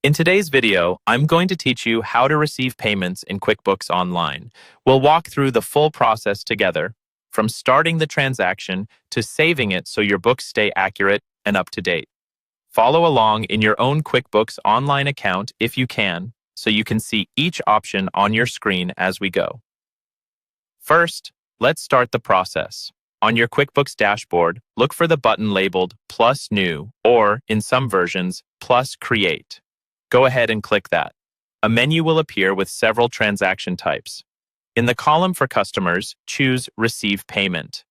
In today's video, I'm going to teach you how to receive payments in QuickBooks Online. We'll walk through the full process together, from starting the transaction to saving it so your books stay accurate and up to date. Follow along in your own QuickBooks Online account if you can, so you can see each option on your screen as we go. First, let's start the process. On your QuickBooks dashboard, look for the button labeled Plus New or, in some versions, Plus Create. Go ahead and click that. A menu will appear with several transaction types. In the column for customers, choose Receive Payment.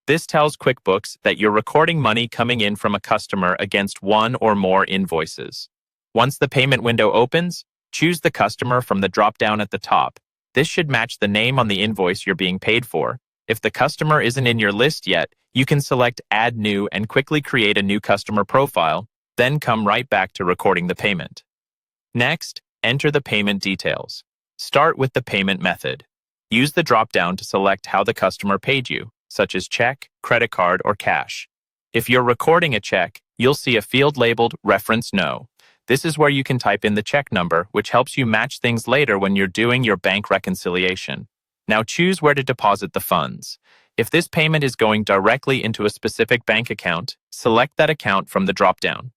This tells QuickBooks that you're recording money coming in from a customer against one or more invoices. Once the payment window opens, choose the customer from the drop-down at the top. This should match the name on the invoice you're being paid for. If the customer isn't in your list yet, you can select Add New and quickly create a new customer profile, then come right back to recording the payment. Next, enter the payment details. Start with the payment method. Use the drop-down to select how the customer paid you, such as check, credit card, or cash. If you're recording a check, you'll see a field labeled Reference No. This is where you can type in the check number, which helps you match things later when you're doing your bank reconciliation. Now choose where to deposit the funds. If this payment is going directly into a specific bank account, select that account from the drop-down.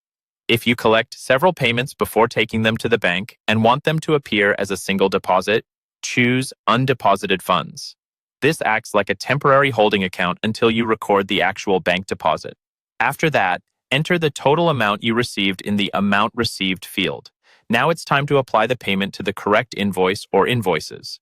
If you collect several payments before taking them to the bank and want them to appear as a single deposit, choose Undeposited Funds. This acts like a temporary holding account until you record the actual bank deposit. After that, enter the total amount you received in the Amount Received field. Now it's time to apply the payment to the correct invoice or invoices.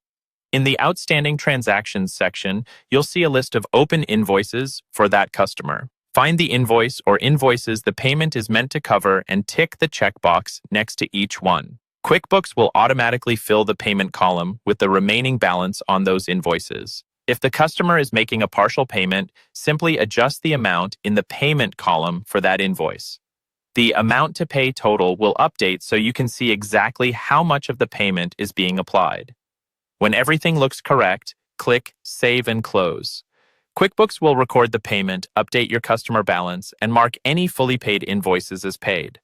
In the Outstanding Transactions section, you'll see a list of open invoices for that customer. Find the invoice or invoices the payment is meant to cover and tick the checkbox next to each one. QuickBooks will automatically fill the payment column with the remaining balance on those invoices. If the customer is making a partial payment, simply adjust the amount in the payment column for that invoice. The amount to pay total will update so you can see exactly how much of the payment is being applied. When everything looks correct, click Save and Close. QuickBooks will record the payment, update your customer balance, and mark any fully paid invoices as paid.